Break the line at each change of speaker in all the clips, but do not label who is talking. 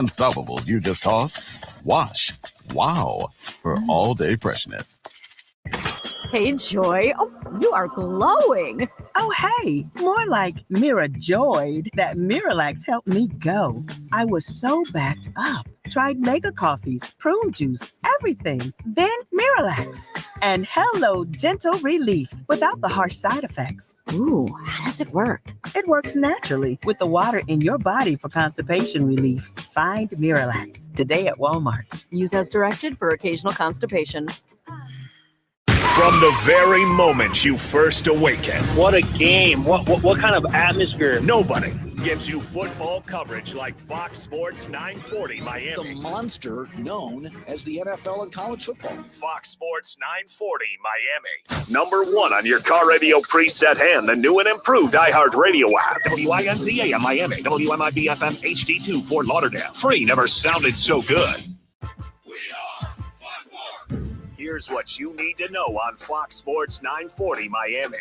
Unstoppable, you just toss, wash. Wow, for all-day freshness.
Hey, Joy. Oh, you are glowing.
Oh, hey, more like Mira joyed that Miralax helped me go. I was so backed up. Tried mega coffees, prune juice, everything. Then Miralax. And hello, gentle relief without the harsh side effects.
Ooh, how does it work?
It works naturally with the water in your body for constipation relief. Find Miralax today at Walmart.
Use as directed for occasional constipation.
From the very moment you first awaken.
What a game. What kind of atmosphere.
Nobody gives you football coverage like Fox Sports 940 Miami.
The monster known as the NFL and college football.
Fox Sports 940 Miami. Number one on your car radio preset and the new and improved iHeartRadio app. WINCA Miami. WMIB-FM HD2 Fort Lauderdale. Free never sounded so good. Here's what you need to know on Fox Sports 940 Miami.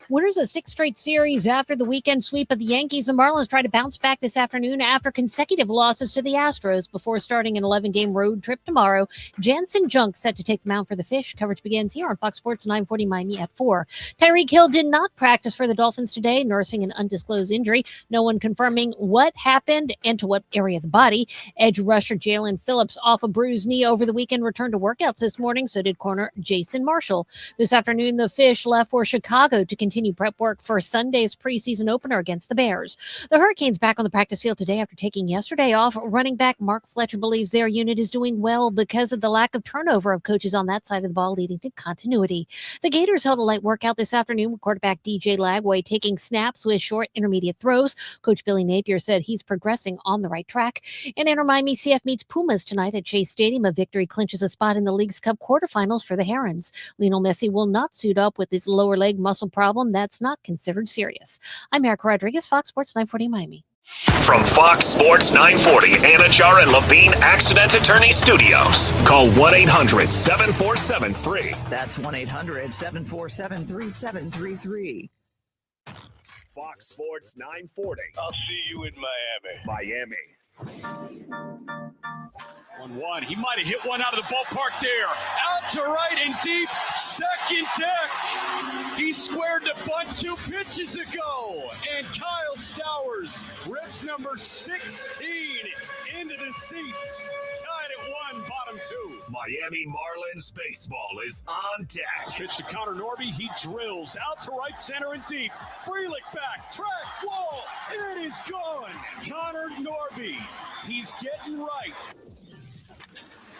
Winners of 6 straight series after the weekend sweep of the Yankees, the Marlins try to bounce back this afternoon after consecutive losses to the Astros before starting an 11-game road trip tomorrow. Jansen Junk set to take the mound for the Fish. Coverage begins here on Fox Sports 940 Miami at 4. Tyreek Hill did not practice for the Dolphins today, nursing an undisclosed injury. No one confirming what happened and to what area of the body. Edge rusher Jalen Phillips, off a bruised knee over the weekend, returned to workouts this morning. So did corner Jason Marshall. This afternoon, the Fish left for Chicago to continue prep work for Sunday's preseason opener against the Bears. The Hurricanes back on the practice field today after taking yesterday off. Running back Mark Fletcher believes their unit is doing well because of the lack of turnover of coaches on that side of the ball, leading to continuity. The Gators held a light workout this afternoon with quarterback DJ Lagway taking snaps with short intermediate throws. Coach Billy Napier said he's progressing on the right track. And Inter Miami CF meets Pumas tonight at Chase Stadium. A victory clinches a spot in the League's Cup quarterfinals for the Herons. Lionel Messi will not suit up with his lower leg muscle problem that's not considered serious. I'm Erica Rodriguez, Fox Sports 940 Miami.
From Fox Sports 940, Anajar and Levine Accident Attorney Studios. Call 1-800-747-FREE.
That's 1-800-747-3733.
Fox Sports 940.
I'll see you in Miami.
1-1. He might have hit one out of the ballpark there. Out to right and deep. Second deck. He squared the bunt 2 pitches ago. And Kyle Stowers rips number 16 into the seats. Tied at 1, bottom 2.
Miami Marlins baseball is on deck.
Pitch to Connor Norby. He drills out to right center and deep. Frelick back. Track wall. It is gone. Connor Norby. He's getting right.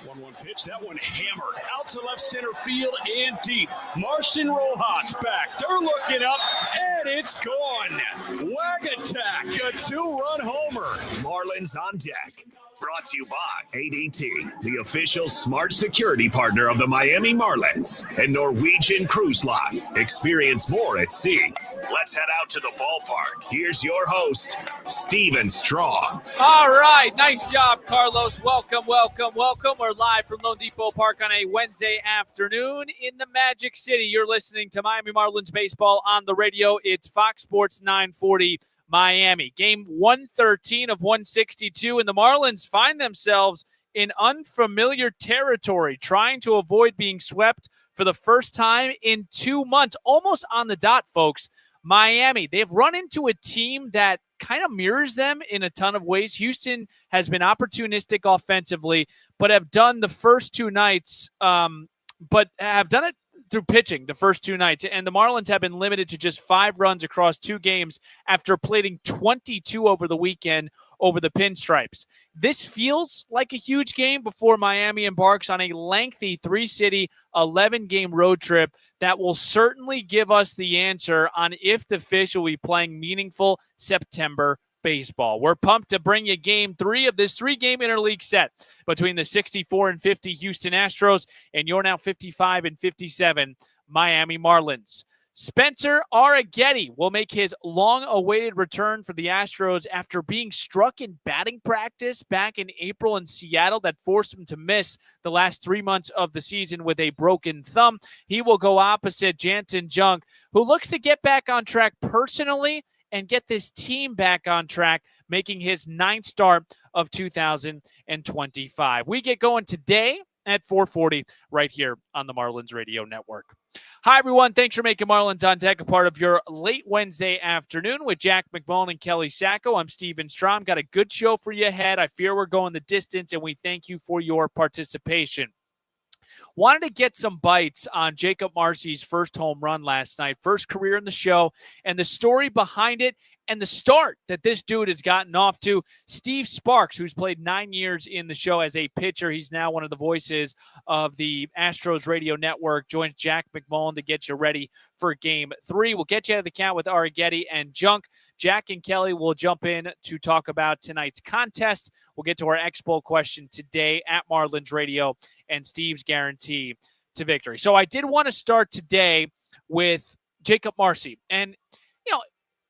1-1 pitch. That one hammered out to left center field and deep. Martian Rojas back. They're looking up, and it's gone. Wag attack. A 2-run homer.
Marlins on deck. Brought to you by ADT, the official smart security partner of the Miami Marlins, and Norwegian Cruise Line. Experience more at sea. Let's head out to the ballpark. Here's your host, Steven Strong.
All right. Nice job, Carlos. Welcome. We're live from Lone Depot Park on a Wednesday afternoon in the Magic City. You're listening to Miami Marlins baseball on the radio. It's Fox Sports 940 Miami. Game 113 of 162, and the Marlins find themselves in unfamiliar territory, trying to avoid being swept for the first time in 2 months. Almost on the dot, folks. Miami, they've run into a team that kind of mirrors them in a ton of ways. Houston has been opportunistic offensively, but have done the first 2 nights, but have done it through pitching the first 2 nights. And the Marlins have been limited to just 5 runs across 2 games after plating 22 over the weekend over the Pinstripes. This feels like a huge game before Miami embarks on a lengthy 3-city, 11-game road trip that will certainly give us the answer on if the Fish will be playing meaningful September baseball. We're pumped to bring you game 3 of this 3-game interleague set between the 64-50 Houston Astros and your now 55-57 Miami Marlins. Spencer Arrighetti will make his long-awaited return for the Astros after being struck in batting practice back in April in Seattle that forced him to miss the last 3 months of the season with a broken thumb. He will go opposite Jansen Junk, who looks to get back on track personally and get this team back on track, making his 9th start of 2025. We get going today at 4:40 right here on the Marlins Radio Network. Hi, everyone. Thanks for making Marlins on Deck a part of your late Wednesday afternoon with Jack McMullen and Kelly Sacco. I'm Steven Strom. Got a good show for you ahead. I fear we're going the distance, and we thank you for your participation. Wanted to get some bites on Jacob Marcy's first home run last night, first career in the show, and the story behind it and the start that this dude has gotten off to. Steve Sparks, who's played 9 years in the show as a pitcher, he's now one of the voices of the Astros Radio Network, joins Jack McMullen to get you ready for Game 3. We'll get you out of the count with Arrighetti and Junk. Jack and Kelly will jump in to talk about tonight's contest. We'll get to our Expo question today at Marlins Radio and Steve's guarantee to victory. So I did want to start today with Jacob Marcy. And,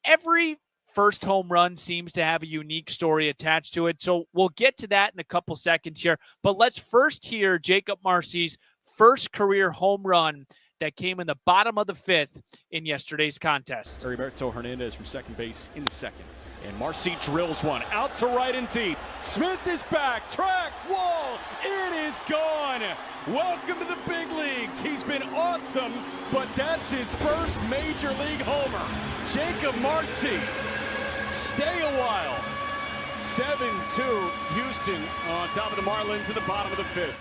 every first home run seems to have a unique story attached to it. So we'll get to that in a couple seconds here. But let's first hear Jacob Marcy's first career home run that came in the bottom of the fifth in yesterday's contest.
Heriberto Hernandez from second base in the second. And Marcy drills one out to right and deep. Smith is back. Track, wall. It is gone. Welcome to the big leagues. He's been awesome, but that's his first major league homer. Jacob Marcy. Stay a while. 7-2 Houston on top of the Marlins in the bottom of the fifth.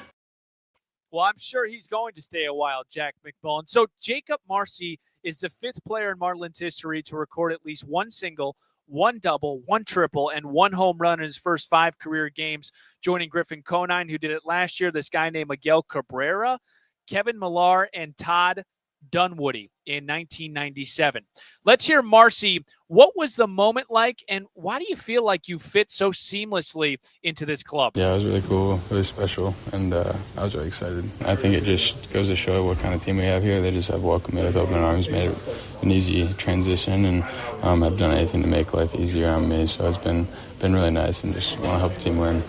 Well, I'm sure he's going to stay a while, Jack McMullen. So Jacob Marcy is the fifth player in Marlins history to record at least one single, one double, one triple, and one home run in his first 5 career games, joining Griffin Conine, who did it last year, this guy named Miguel Cabrera, Kevin Millar, and Todd Dunwoody in 1997. Let's hear Marcy. What was the moment like, and why do you feel like you fit so seamlessly into this club?
Yeah, it was really cool, really special, and I was really excited. I think it just goes to show what kind of team we have here. They just have welcomed me with open arms, made it an easy transition, and have done anything to make life easier on me. So it's been really nice, and just want to help the team win.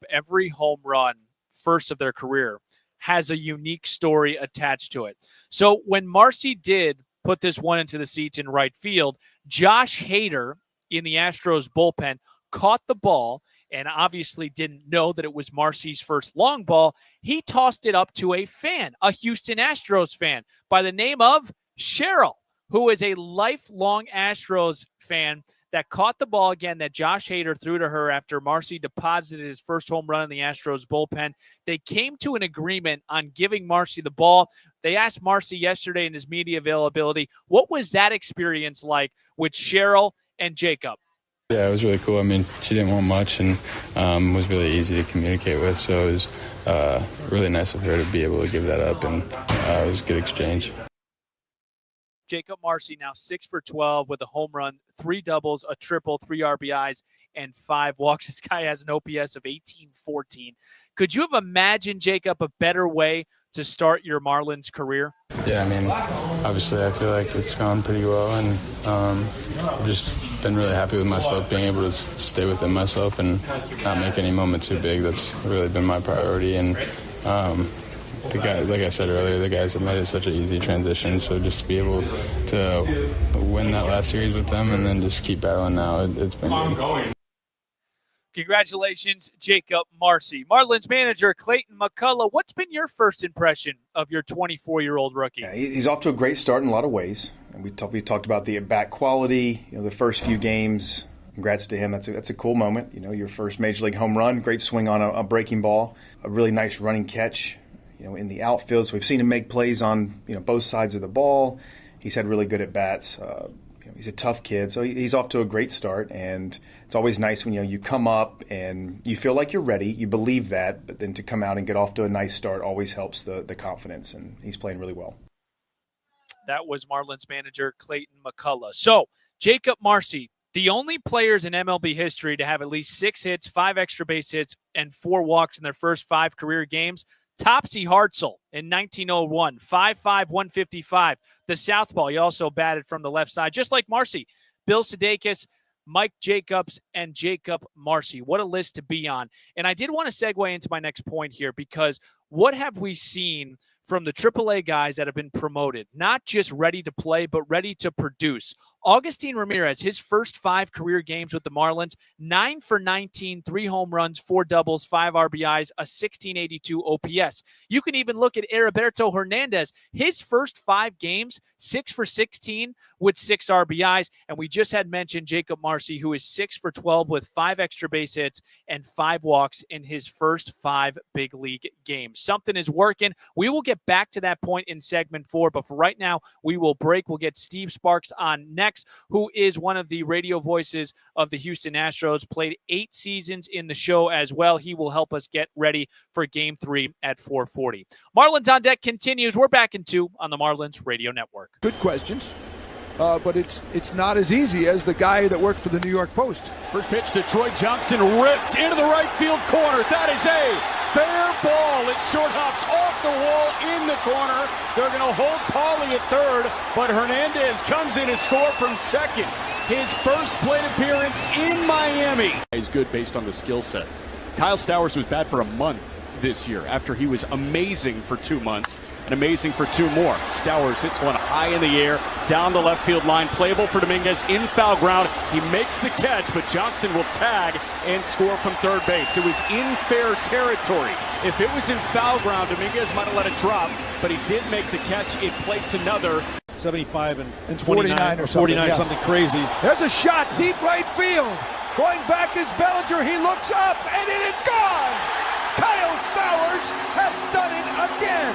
Every home run, first of their career, has a unique story attached to it. So when Marcy did put this one into the seats in right field, Josh Hader in the Astros bullpen caught the ball and obviously didn't know that it was Marcy's first long ball. He tossed it up to a fan, a Houston Astros fan by the name of Cheryl, who is a lifelong Astros fan that caught the ball again that Josh Hader threw to her after Marcy deposited his first home run in the Astros bullpen. They came to an agreement on giving Marcy the ball. They asked Marcy yesterday in his media availability, what was that experience like with Cheryl and Jacob?
Yeah, it was really cool. I mean, she didn't want much and was really easy to communicate with, so it was really nice of her to be able to give that up, and it was a good exchange.
Jacob Marcy now 6 for 12 with a home run, 3 doubles, a triple, 3 RBIs, and 5 walks. This guy has an OPS of 1814. Could you have imagined, Jacob, a better way to start your Marlins career?
Yeah, I mean, obviously I feel like it's gone pretty well, and I've just been really happy with myself, being able to stay within myself and not make any moment too big. That's really been my priority, and the guys, like I said earlier, the guys have made it such an easy transition, so just to be able to win that last series with them and then just keep battling now, it's been good.
Congratulations, Jacob Marcy. Marlins manager Clayton McCullough, what's been your first impression of your 24-year-old rookie?
Yeah, he's off to a great start in a lot of ways. And we talked about the at-bat quality, the first few games. Congrats to him. That's a cool moment. Your first major league home run, great swing on a breaking ball, a really nice running catch. In the outfield, so we've seen him make plays on both sides of the ball. He's had really good at bats. He's a tough kid, so he's off to a great start. And it's always nice when you come up and you feel like you're ready, you believe that, but then to come out and get off to a nice start always helps the confidence. And he's playing really well.
That was Marlins manager Clayton McCullough. So Jacob Marcy, the only players in MLB history to have at least 6 hits, 5 extra base hits, and 4 walks in their first 5 career games. Topsy Hartzell in 1901, 5'5", 155. The southpaw, he also batted from the left side, just like Marcy. Bill Sudeikis, Mike Jacobs, and Jacob Marcy. What a list to be on. And I did want to segue into my next point here, because what have we seen from the AAA guys that have been promoted, not just ready to play, but ready to produce. Augustin Ramirez, his first 5 career games with the Marlins, 9 for 19, 3 home runs, 4 doubles, 5 RBIs, a 1682 OPS. You can even look at Heriberto Hernandez, his first 5 games, 6 for 16 with 6 RBIs. And we just had mentioned Jacob Marcy, who is 6 for 12 with 5 extra base hits and 5 walks in his first 5 big league games. Something is working. We will get back to that point in segment 4, but for right now, we will break. We'll get Steve Sparks on next, who is one of the radio voices of the Houston Astros, played 8 seasons in the show as well. He will help us get ready for Game 3 at 4:40. Marlins on Deck continues. We're back in 2 on the Marlins Radio Network.
Good questions, but it's not as easy as the guy that worked for the New York Post.
First pitch to Troy Johnston, ripped into the right field corner. That is a fair ball. It short hops off the wall in the corner. They're going to hold Pauly at third, but Hernandez comes in to score from second. His first plate appearance in Miami. He's good based on the skill set. Kyle Stowers was bad for a month this year after he was amazing for 2 months and amazing for 2 more. Stowers hits one high in the air, down the left field line, playable for Dominguez in foul ground. He makes the catch, but Johnston will tag and score from third base. It was in fair territory. If it was in foul ground, Dominguez might have let it drop, but he did make the catch. It plates another
75 and 49 or
49,
yeah.
something crazy.
There's a shot deep right field. Going back is Bellinger. He looks up, and it is gone. Kyle Stowers has done it again.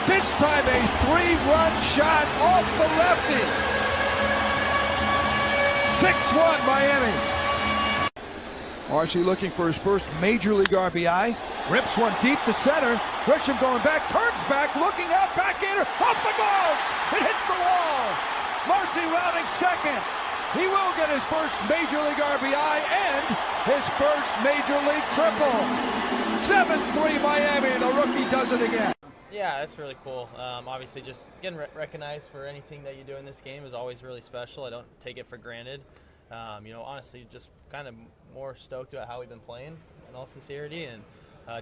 This time a 3-run shot off the lefty. 6-1 Miami. Marcy looking for his first major league RBI. Rips one deep to center. Grisham going back, turns back, looking out, backhander, off the glove. It hits the wall. Marcy rounding second. He will get his first major league RBI and his first major league triple. 7-3 Miami, and the rookie does it again.
Yeah, that's really cool. Obviously, just getting recognized for anything that you do in this game is always really special. I don't take it for granted. Honestly, just kind of more stoked about how we've been playing in all sincerity, and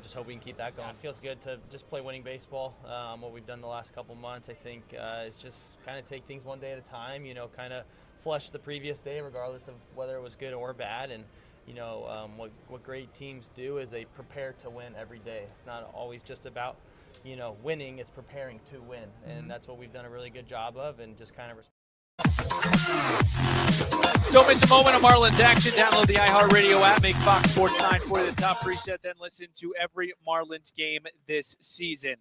just hope we can keep that going. It feels good to just play winning baseball. What we've done the last couple months, I think, is just kind of take things one day at a time, kind of flush the previous day regardless of whether it was good or bad. And what great teams do is they prepare to win every day. It's not always just about winning, it's preparing to win, and that's what we've done a really good job of, and just kind of
Don't miss a moment of Marlins action. Download the iHeartRadio app, make Fox Sports 9 for the top preset, then listen to every Marlins game this season.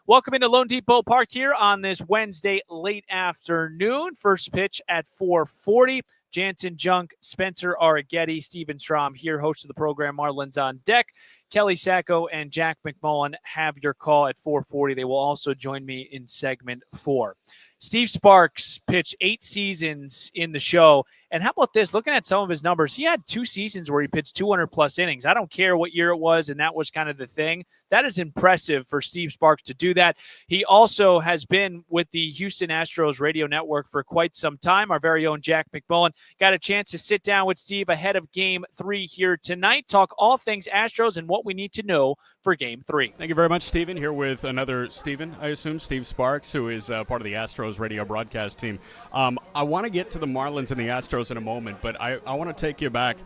Welcome into Lone Depot Park here on this Wednesday late afternoon. First pitch at 4:40. Jansen Junk, Spencer Arrighetti, Steven Strom here, host of the program Marlins on Deck. Kelly Sacco and Jack McMullen have your call at 4:40. They will also join me in segment 4. Steve Sparks pitched 8 seasons in the show. And how about this? Looking at some of his numbers, he had 2 seasons where he pitched 200-plus innings. I don't care what year it was, and that was kind of the thing. That is impressive for Steve Sparks to do that. He also has been with the Houston Astros radio network for quite some time. Our very own Jack McMullen got a chance to sit down with Steve ahead of Game 3 here tonight, talk all things Astros and what we need to know for Game 3.
Thank you very much, Steven. Here with another Steven, I assume, Steve Sparks, who is part of the Astros radio broadcast team. I want to get to the Marlins and the Astros in a moment, but I want to take you back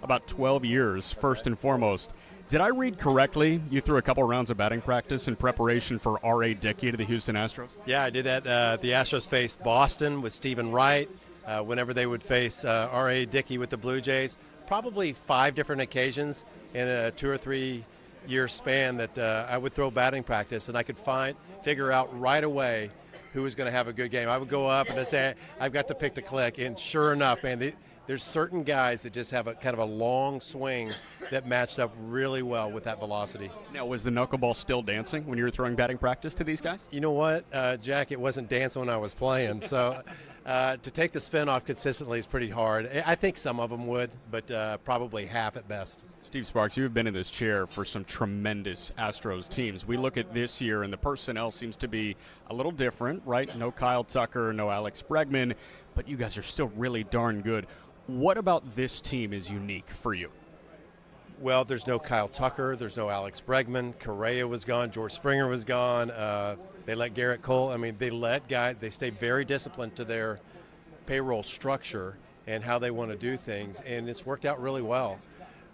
about 12 years, first and foremost. Did I read correctly? You threw a couple rounds of batting practice in preparation for R.A. Dickey to the Houston Astros?
Yeah, I did that. The Astros faced Boston with Stephen Wright whenever they would face R.A. Dickey with the Blue Jays. Probably 5 different occasions in a 2 or 3 year span that I would throw batting practice, and I could figure out right away who was going to have a good game. I would go up and I'd say, I've got the pick to click, and sure enough, man, there's certain guys that just have a kind of a long swing that matched up really well with that velocity.
Now, was the knuckleball still dancing when you were throwing batting practice to these guys?
You know what, Jack, it wasn't dancing when I was playing, so to take the spin off consistently is pretty hard. I think some of them would, but probably half at best.
Steve Sparks, you've been in this chair for some tremendous Astros teams. We look at this year, and the personnel seems to be a little different, right? No Kyle Tucker, no Alex Bregman, but you guys are still really darn good. What about this team is unique for you?
Well, there's no Kyle Tucker, there's no Alex Bregman, Correa was gone, George Springer was gone. They let Garrett Cole. I mean, they let guys. They stay very disciplined to their payroll structure and how they want to do things, and it's worked out really well.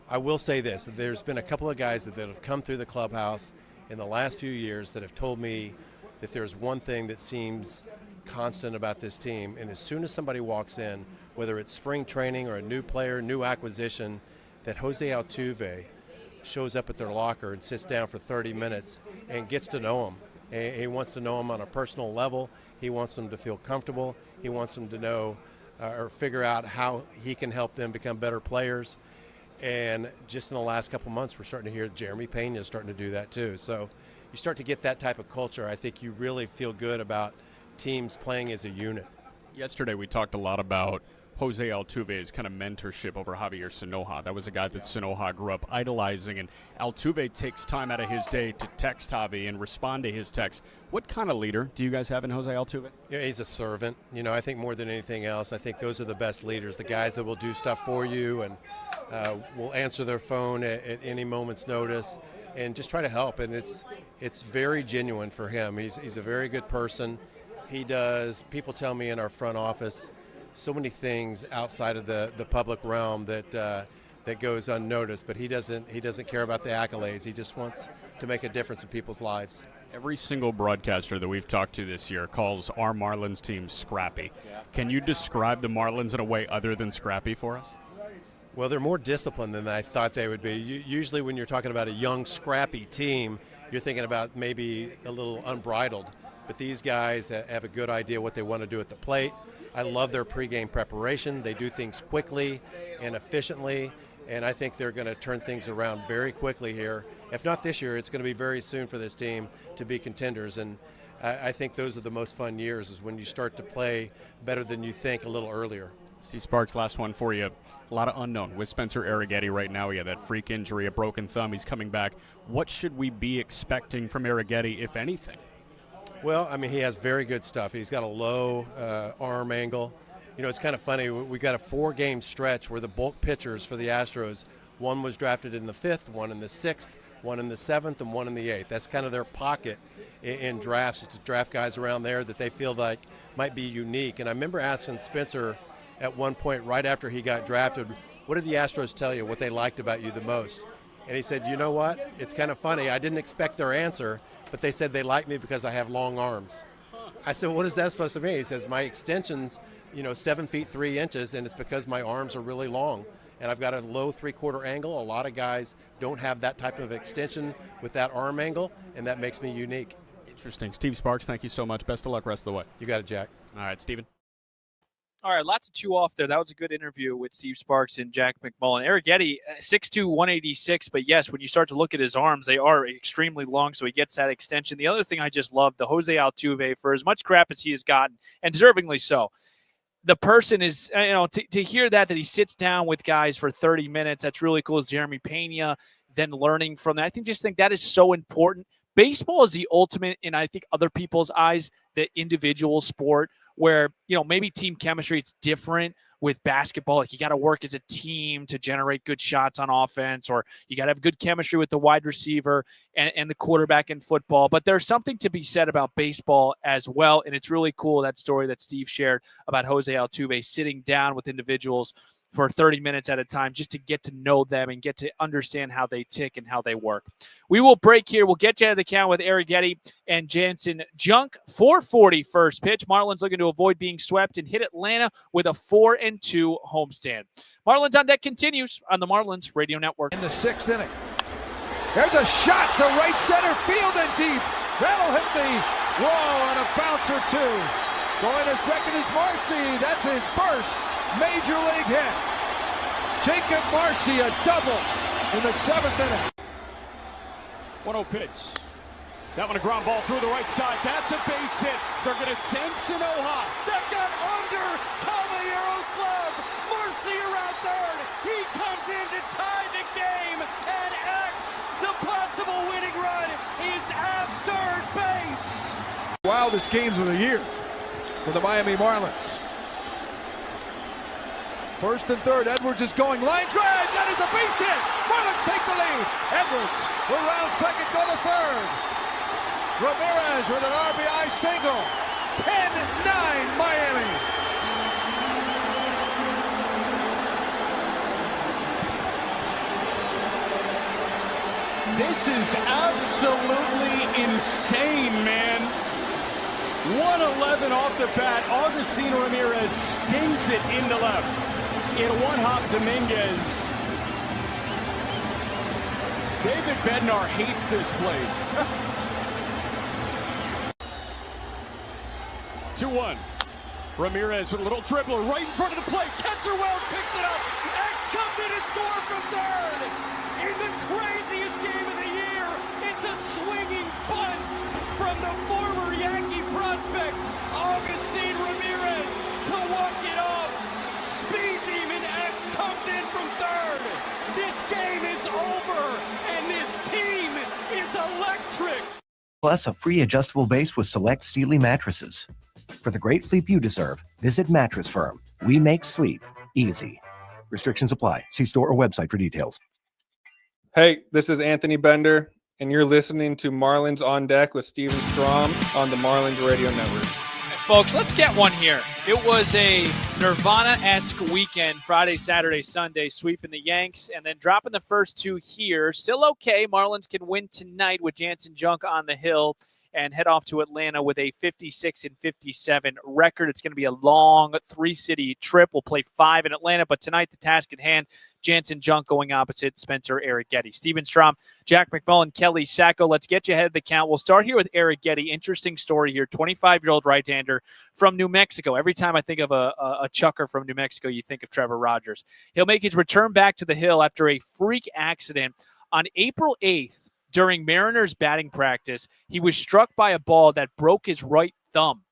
I will say this: there's been a couple of guys that have come through the clubhouse in the last few years that have told me that there's one thing that seems constant about this team, and as soon as somebody walks in, whether it's spring training or a new player, new acquisition, that Jose Altuve shows up at their locker and sits down for 30 minutes and gets to know them. And he wants to know them on a personal level. He wants them to feel comfortable. He wants them to know or figure out how he can help them become better players. And just in the last couple months, we're starting to hear Jeremy Pena is starting to do that too. So you start to get that type of culture. I think you really feel good about teams playing as a unit.
Yesterday we talked a lot about Jose Altuve's kind of mentorship over Javier Sanoja. That was a guy that Sanoja grew up idolizing, and Altuve takes time out of his day to text Javi and respond to his texts. What kind of leader do you guys have in Jose Altuve?
Yeah, he's a servant. You know, I think more than anything else, I think those are the best leaders, the guys that will do stuff for you and will answer their phone at any moment's notice and just try to help. And it's very genuine for him. He's a very good person. He does, people tell me in our front office, so many things outside of the public realm that goes unnoticed, but he doesn't care about the accolades. He just wants to make a difference in people's lives.
Every single broadcaster that we've talked to this year calls our Marlins team scrappy. Yeah. Can you describe the Marlins in a way other than scrappy for us?
Well, they're more disciplined than I thought they would be. Usually when you're talking about a young, scrappy team, you're thinking about maybe a little unbridled. But these guys have a good idea what they want to do at the plate. I love their pregame preparation. They do things quickly and efficiently, and I think they're going to turn things around very quickly here. If not this year, it's going to be very soon for this team to be contenders, and I think those are the most fun years is when you start to play better than you think a little earlier.
Steve Sparks, last one for you. A lot of unknown with Spencer Arrighetti right now. He had that freak injury, a broken thumb. He's coming back. What should we be expecting from Arrighetti, if anything?
Well, I mean, he has very good stuff. He's got a low arm angle. You know, it's kind of funny. We got a 4-game stretch where the bulk pitchers for the Astros, one was drafted in the 5th, one in the 6th, one in the 7th, and one in the 8th. That's kind of their pocket in drafts, to draft guys around there that they feel like might be unique. And I remember asking Spencer at one point right after he got drafted, what did the Astros tell you, what they liked about you the most? And he said, you know what? It's kind of funny. I didn't expect their answer, but they said they like me because I have long arms. I said, what is that supposed to mean? He says, my extension's, 7 feet 3 inches, and it's because my arms are really long. And I've got a low 3/4 angle. A lot of guys don't have that type of extension with that arm angle, and that makes me unique.
Interesting. Steve Sparks, thank you so much. Best of luck rest of the way.
You got it, Jack.
All right, Steven.
All right, lots to chew off there. That was a good interview with Steve Sparks and Jack McMullen. Arrighetti, 6'2", 186, but yes, when you start to look at his arms, they are extremely long, so he gets that extension. The other thing I just love, the Jose Altuve, for as much crap as he has gotten, and deservingly so, the person is, to hear that he sits down with guys for 30 minutes, that's really cool. Jeremy Pena, then learning from that. I think that is so important. Baseball is the ultimate, in I think other people's eyes, the individual sport where, maybe team chemistry, it's different with basketball. Like you got to work as a team to generate good shots on offense, or you got to have good chemistry with the wide receiver and the quarterback in football. But there's something to be said about baseball as well. And it's really cool, that story that Steve shared about Jose Altuve sitting down with individuals for 30 minutes at a time just to get to know them and get to understand how they tick and how they work. We will break here. We'll get you out of the count with Arrighetti and Jansen Junk. 4:40 first pitch. Marlins looking to avoid being swept and hit Atlanta with a 4-2 homestand. Marlins on deck continues on the Marlins Radio Network.
In the 6th inning. There's a shot to right center field and deep. That'll hit the wall on a bounce or two. Going to second is Marcy. That's his first Major League hit. Jacob Marcy, a double in the 7th inning.
1-0 pitch. That one a ground ball through the right side. That's a base hit. They're going to send Sanoja. That got under Caballero's glove. Marcy around third. He comes in to tie the game. And X, the possible winning run, is at third base.
Wildest games of the year for the Miami Marlins. First and third, Edwards is going line drive. That is a base hit. Marlins take Edwards will round second, go to third. Ramirez with an RBI single. 10-9 Miami.
This is absolutely insane, man. 111 off the bat. Augustine Ramirez stings it into left. In one hop, Dominguez. David Bednar hates this place. 2-1. Ramirez with a little dribbler right in front of the plate. Catcher Wells picks it up. X comes in and scores from third. In the craziest game of the year, it's a swinging bunt from the former Yankee prospect, Augustine Ramirez, to walk it off. Speed Demon X comes in from third. This game is over, and this team is electric.
Plus a free adjustable base with select Sealy mattresses. For the great sleep you deserve, visit Mattress Firm. We make sleep easy. Restrictions apply. See store or website for details.
Hey, this is Anthony Bender, and you're listening to Marlins on Deck with Steven Strom on the Marlins Radio Network.
Folks, let's get one here. It was a Nirvana-esque weekend, Friday, Saturday, Sunday, sweeping the Yanks and then dropping the first two here. Still okay. Marlins can win tonight with Jansen Junk on the hill and head off to Atlanta with a 56-57 record. It's going to be a long three-city trip. We'll play 5 in Atlanta, but tonight the task at hand, Jansen Junk going opposite Spencer Arrighetti. Steven Strom, Jack McMullen, Kelly Sacco. Let's get you ahead of the count. We'll start here with Arrighetti. Interesting story here. 25-year-old right-hander from New Mexico. Every time I think of a chucker from New Mexico, you think of Trevor Rogers. He'll make his return back to the hill after a freak accident on April 8th. During Mariners batting practice, he was struck by a ball that broke his right thumb.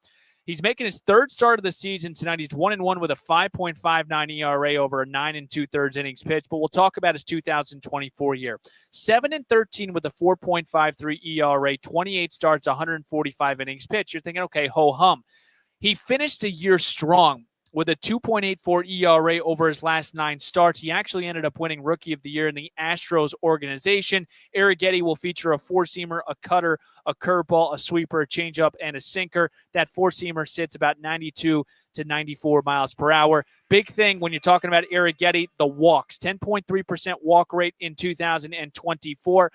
He's making his third start of the season tonight. He's 1-1 with a 5.59 ERA over a 9 2/3 innings pitch, but we'll talk about his 2024 year. 7-13 with a 4.53 ERA, 28 starts, 145 innings pitched. You're thinking, okay, ho-hum. He finished the year strong with a 2.84 ERA over his last 9 starts. He actually ended up winning Rookie of the Year in the Astros organization. Arrighetti will feature a 4-seamer, a cutter, a curveball, a sweeper, a changeup, and a sinker. That 4-seamer sits about 92 to 94 miles per hour. Big thing when you're talking about Arrighetti, the walks. 10.3% walk rate in 2024.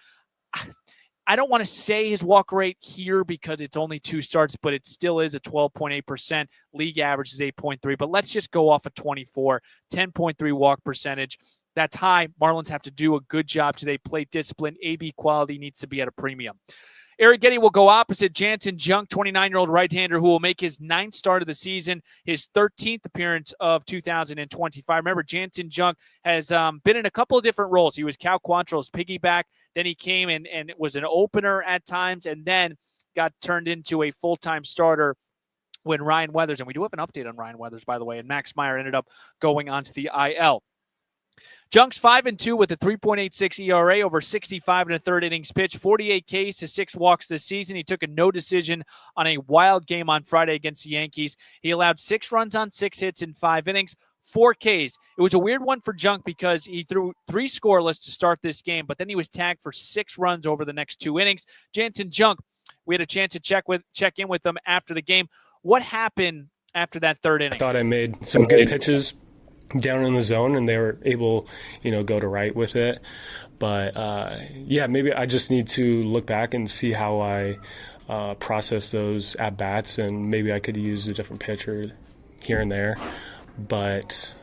I don't want to say his walk rate here because it's only 2 starts, but it still is a 12.8%. League average is 8.3, but let's just go off of 24. 10.3 walk percentage. That's high. Marlins have to do a good job today. Plate discipline, AB quality needs to be at a premium. Arrighetti will go opposite Jansen Junk, 29-year-old right-hander who will make his 9th start of the season, his 13th appearance of 2025. Remember, Jansen Junk has been in a couple of different roles. He was Cal Quantrill's piggyback. Then he came and was an opener at times and then got turned into a full-time starter when Ryan Weathers, and we do have an update on Ryan Weathers, by the way, and Max Meyer ended up going onto the IL. Junk's 5-2 with a 3.86 ERA over 65 1/3 innings pitched, 48 Ks to 6 walks this season. He took a no decision on a wild game on Friday against the Yankees. He allowed 6 runs on 6 hits in 5 innings, 4 Ks. It was a weird one for Junk because he threw 3 scoreless to start this game, but then he was tagged for 6 runs over the next 2 innings. Jansen Junk, we had a chance to check in with them after the game. What happened after that 3rd inning?
I thought I made some good pitches down in the zone, and they were able, go to right with it. But, maybe I just need to look back and see how I process those at-bats, and maybe I could use a different pitcher here and there. But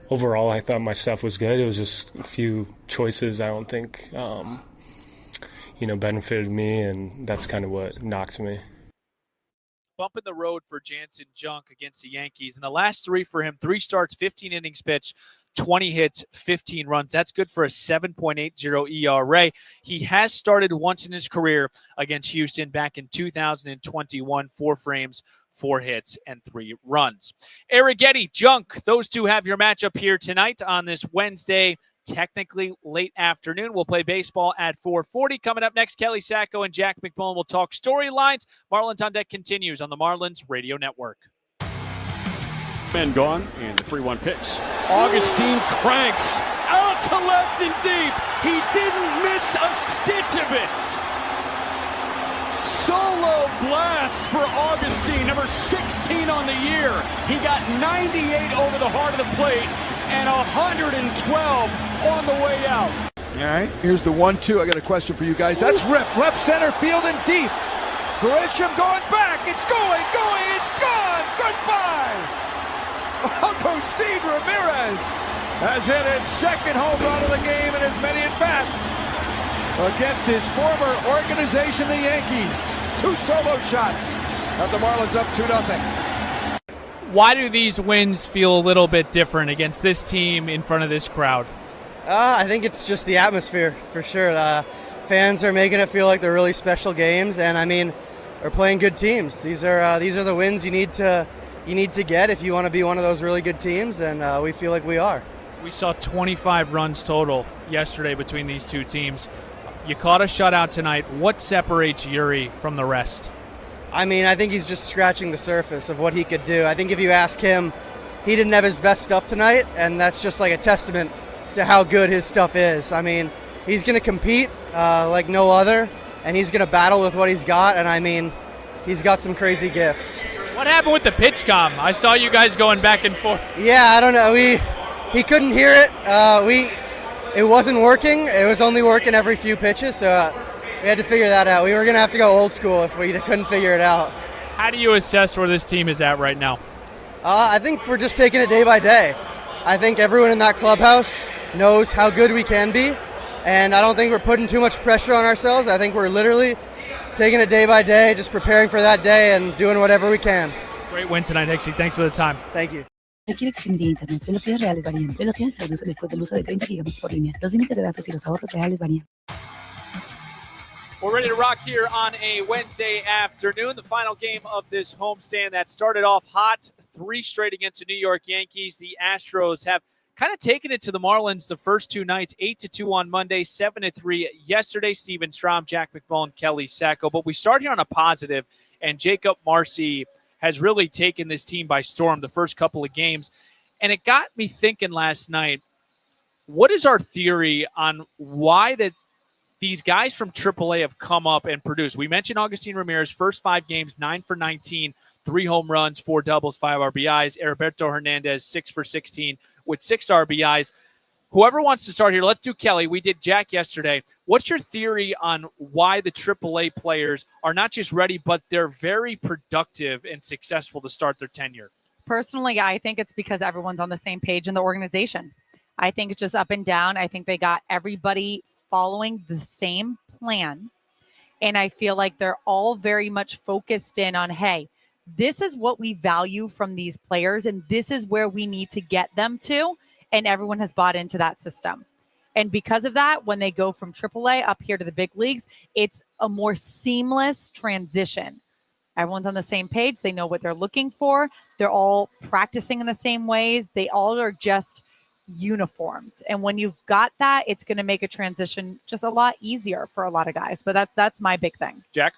overall, I thought my stuff was good. It was just a few choices I don't think, benefited me, and that's kind of what knocked me.
Bump in the road for Jansen Junk against the Yankees. In the last 3 for him, 3 starts, 15 innings pitched, 20 hits, 15 runs. That's good for a 7.80 ERA. He has started once in his career against Houston back in 2021, 4 frames, 4 hits, and 3 runs. Arrighetti, Junk, those two have your matchup here tonight on this Wednesday, technically late afternoon. We'll play baseball at 4:40. Coming up next, Kelly Sacco and Jack McMullen will talk storylines. Marlins on Deck continues on the Marlins Radio Network.
Men gone, and the 3-1 pitch. Augustine cranks out
to left and deep. He didn't miss a stitch of it. Solo blast for Augustine, number 16 on the year. He got 98 over the heart of the plate and 112 on the way out.
All right, here's the 1-2. I got a question for you guys. That's Rip, left center field and deep. Grisham going back. It's going. It's gone. Goodbye. Agustin Ramirez has hit his second home run of the game in as many at-bats against his former organization, the Yankees. 2 solo shots. Have the Marlins up 2-0.
Why do these wins feel a little bit different against this team in front of this crowd?
I think it's just the atmosphere, for sure. Fans are making it feel like they're really special games, and I mean, we're playing good teams. These are the wins you need to get if you want to be one of those really good teams, and we feel like we are.
We saw 25 runs total yesterday between these two teams. You caught a shutout tonight. What separates Yuri from the rest?
I mean, I think he's just scratching the surface of what he could do. I think if you ask him, he didn't have his best stuff tonight, and that's just like a testament to how good his stuff is. I mean, he's going to compete like no other, and he's going to battle with what he's got, and I mean, he's got some crazy gifts.
What happened with the pitch comm? I saw you guys going back and forth.
Yeah, I don't know. He couldn't hear it. It wasn't working. It was only working every few pitches, so we had to figure that out. We were going to have to go old school if we couldn't figure it out.
How do you assess where this team is at right now?
I think we're just taking it day by day. I think everyone in that clubhouse knows how good we can be, and I don't think we're putting too much pressure on ourselves. I think we're literally taking it day by day, just preparing for that day and doing whatever we can.
Great win tonight, Hixie. Thanks for the time.
Thank you.
Requiere Xfinity Internet. Velocidades reales varían. Velocidades se reducen después del uso de 30 GB por línea. Los límites de datos y los ahorros reales varían.
We're ready to rock here on a Wednesday afternoon. The final game of this homestand that started off hot, 3 straight against the New York Yankees. The Astros have kind of taken it to the Marlins the first 2 nights, 8-2 on Monday, 7-3 yesterday. Steven Strom, Jack McMullen, Kelly Sacco. But we start here on a positive, and Jacob Marcy has really taken this team by storm the first couple of games. And it got me thinking last night, what is our theory on why these guys from AAA have come up and produced? We mentioned Agustin Ramirez, first 5 games, 9 for 19, 3 home runs, 4 doubles, 5 RBIs. Heriberto Hernandez, 6 for 16 with 6 RBIs. Whoever wants to start here, let's do Kelly. We did Jack yesterday. What's your theory on why the AAA players are not just ready, but they're very productive and successful to start their tenure?
Personally, I think it's because everyone's on the same page in the organization. I think it's just up and down. I think they got everybody following the same plan. And I feel like they're all very much focused in on, hey, this is what we value from these players, and this is where we need to get them to. And everyone has bought into that system. And because of that, when they go from AAA up here to the big leagues, it's a more seamless transition. Everyone's on the same page. They know what they're looking for. They're all practicing in the same ways. They all are just uniformed. And when you've got that, it's going to make a transition just a lot easier for a lot of guys. But that's my big thing.
Jack?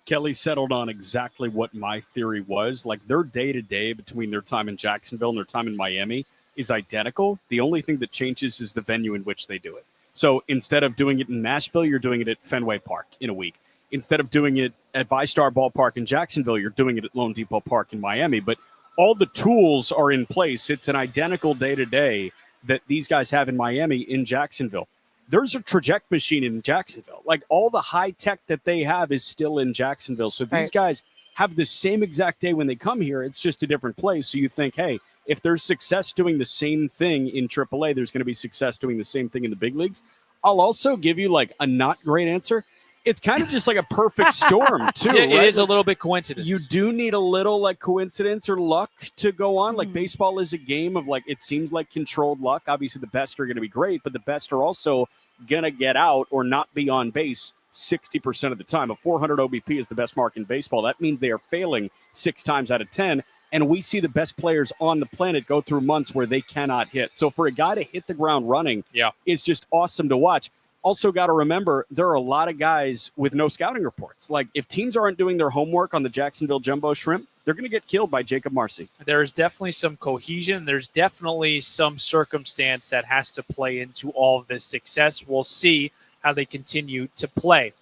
Kelly settled on exactly what my theory was. Like, their day-to-day between their time in Jacksonville and their time in Miami is identical. The only thing that changes is the venue in which they do it. So instead of doing it in Nashville, you're doing it at Fenway Park in a week. Instead of doing it at VyStar Ballpark in Jacksonville, you're doing it at Lone Depot Park in Miami. But all the tools are in place. It's an identical day-to-day that these guys have in Miami in Jacksonville. There's a traject machine in Jacksonville. Like, all the high tech that they have is still in Jacksonville. So these guys have the same exact day when they come here. It's just a different place. So you think, hey, if there's success doing the same thing in AAA, there's going to be success doing the same thing in the big leagues. I'll also give you like a not great answer. It's kind of just like a perfect storm too.
Yeah,
right?
It is a little bit coincidence.
You do need a little like coincidence or luck to go on. Like, baseball is a game of like, it seems like controlled luck. Obviously the best are going to be great, but the best are also going to get out or not be on base 60% of the time. A 400 OBP is the best mark in baseball. That means they are failing 6 times out of 10. And we see the best players on the planet go through months where they cannot hit. So for a guy to hit the ground running is just awesome to watch. also got to remember there are a lot of guys with no scouting reports. Like if teams aren't doing their homework on the Jacksonville Jumbo Shrimp, they're going to get killed by Jacob Marcy.
There's definitely some cohesion. There's definitely some circumstance that has to play into all of this success. We'll see how they continue to play.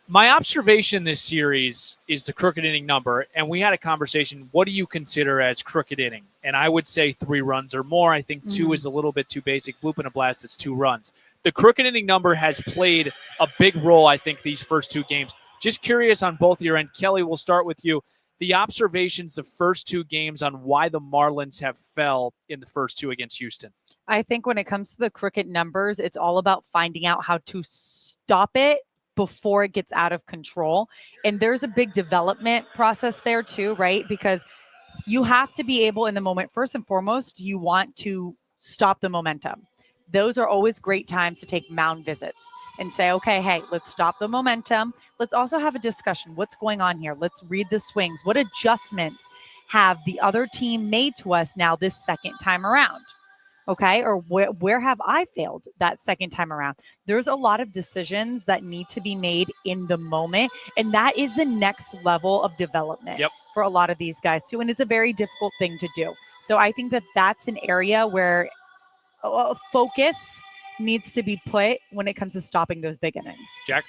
My observation this series is the crooked inning number, and we had a conversation. What do you consider as crooked inning? And I would say 3 runs or more. I think 2 is a little bit too basic. Bloop and a blast, it's 2 runs. The crooked inning number has played a big role, I think, these first 2 games. Just curious on both your end. Kelly, we'll start with you. The observations the first 2 games on why the Marlins have fell in the first 2 against Houston.
I think when it comes to the crooked numbers, it's all about finding out how to stop it before it gets out of control. And there's a big development process there too, right? Because you have to be able in the moment, first and foremost, you want to stop the momentum. Those are always great times to take mound visits and say, okay, hey, let's stop the momentum. Let's also have a discussion. What's going on here? Let's read the swings. What adjustments have the other team made to us now this second time around? Okay, or where have I failed that second time around? There's a lot of decisions that need to be made in the moment, and that is the next level of development for a lot of these guys too, and it's a very difficult thing to do. So I think that that's an area where focus needs to be put when it comes to stopping those big innings.
Jack?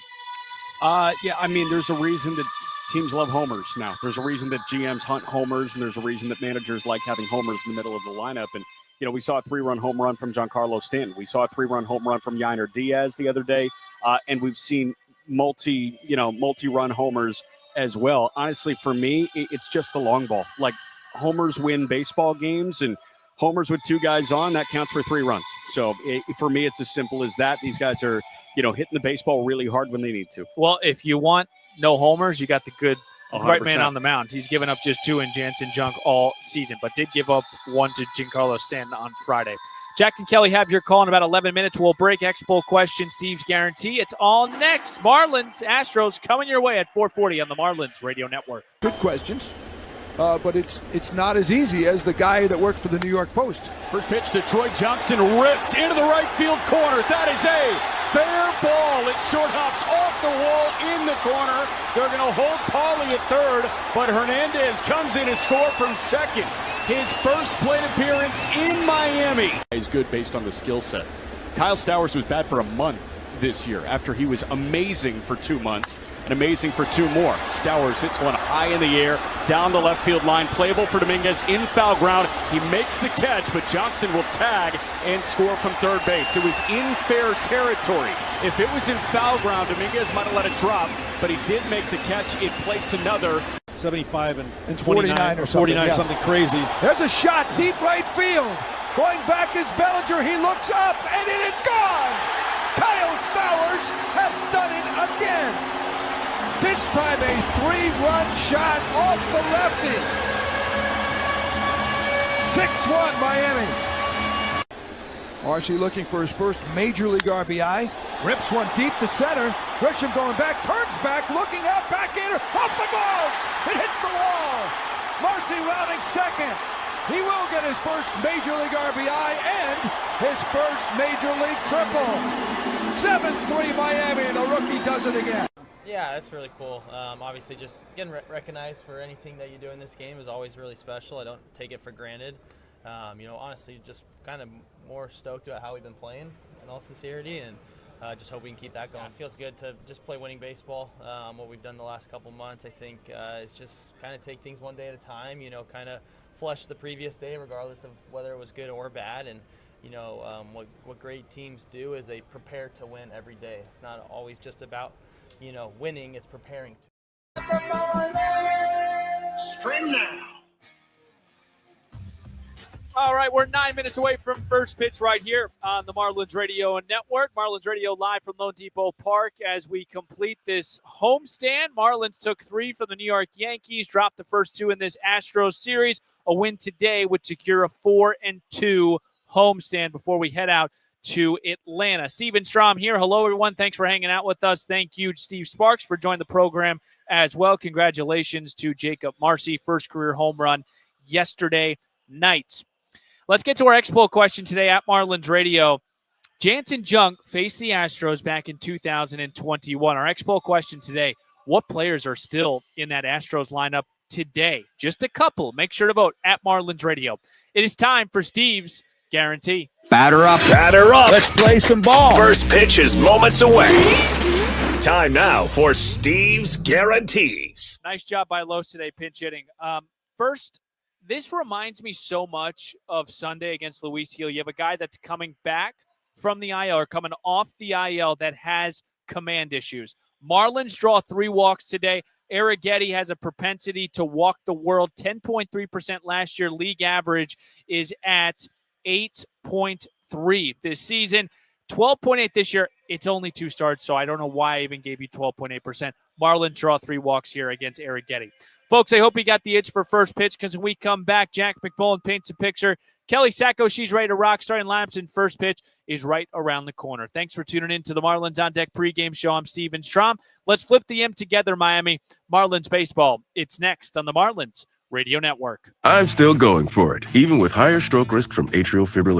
Yeah, I mean, there's a reason that teams love homers now. There's a reason that GMs hunt homers, and there's a reason that managers like having homers in the middle of the lineup. And, you know, we saw a 3-run home run from Giancarlo Stanton. We saw a 3-run home run from Yainer Diaz the other day. And we've seen multi-run homers as well. Honestly, for me, it's just the long ball. Like, homers win baseball games, and homers with 2 guys on, that counts for 3 runs. So for me, it's as simple as that. These guys are, hitting the baseball really hard when they need to.
Well, if you want no homers, you got the good
100%.
right man on the mound. He's given up just 2 in Jansen Junk all season, but did give up 1 to Giancarlo Stanton on Friday. Jack and Kelly have your call in about 11 minutes. We'll break Expo question, Steve's guarantee. It's all next. Marlins, Astros coming your way at 4:40 on the Marlins Radio Network.
Good questions. But it's not as easy as the guy that worked for the New York Post.
First pitch to Troy Johnston, ripped into the right field corner. That is a fair ball. It short hops off the wall in the corner. They're going to hold Pauly at third, but Hernandez comes in to score from second. His first plate appearance in Miami.
He's good based on the skill set. Kyle Stowers was bad for a month this year after he was amazing for 2 months and amazing for 2 more. Stowers hits one high in the air, down the left field line, playable for Dominguez in foul ground. He makes the catch, but Johnston will tag and score from third base. It was in fair territory. If it was in foul ground, Dominguez might have let it drop, but he did make the catch. It plates another
75 and 49 or
49,
yeah.
something crazy.
There's a shot, deep right field. Going back is Bellinger. He looks up, and it is gone. Kyle Stowers has done it again. This time a 3-run shot off the lefty. 6-1 Miami. Marcy looking for his first Major League RBI. Rips one deep to center. Grisham going back, turns back, looking out, backhander, off the glove. It hits the wall. Marcy rounding second. He will get his first Major League RBI and his first Major League triple. 7-3 Miami, and the rookie does it again.
Yeah, that's really cool. Obviously, just getting recognized for anything that you do in this game is always really special. I don't take it for granted. Honestly, just kind of more stoked about how we've been playing in all sincerity, and just hope we can keep that going. It feels good to just play winning baseball. What we've done the last couple months, I think, is just kind of take things one day at a time, kind of flush the previous day regardless of whether it was good or bad. And what great teams do is they prepare to win every day. It's not always just about winning, it's preparing to.
Stream now.
All right, we're 9 minutes away from first pitch right here on the Marlins Radio Network. Marlins Radio live from Lone Depot Park as we complete this homestand. Marlins took 3 from the New York Yankees, dropped the first 2 in this Astros series. A win today would secure a 4-2 homestand before we head out to Atlanta. Steven Strom here. Hello, everyone. Thanks for hanging out with us. Thank you, Steve Sparks, for joining the program as well. Congratulations to Jacob Marcy, first career home run yesterday night. Let's get to our Expo question today at Marlins Radio. Jansen Junk faced the Astros back in 2021. Our X-Poll question today, what players are still in that Astros lineup today? Just a couple. Make sure to vote at Marlins Radio. It is time for Steve's Guarantee.
Batter up. Batter up.
Let's play some ball.
First pitch is moments away. Time now for Steve's Guarantees.
Nice job by Los today, pinch hitting. First, this reminds me so much of Sunday against Luis Gil. You have a guy that's coming back from the IL or coming off the IL that has command issues. Marlins draw 3 walks today. Arrighetti has a propensity to walk the world. 10.3% last year. League average is at 8.3 this season. 12.8 this year. It's only 2 starts, so I don't know why I even gave you 12.8%. Marlins draw 3 walks here against Arrighetti. Folks, I hope you got the itch for first pitch because when we come back, Jack McMullen paints a picture. Kelly Sacco, she's ready to rock. Starting lineups in first pitch is right around the corner. Thanks for tuning in to the Marlins On Deck pregame show. I'm Steven Strom. Let's flip the M together, Miami. Marlins baseball. It's next on the Marlins Radio Network.
I'm still going for it, even with higher stroke risk from atrial fibrillation.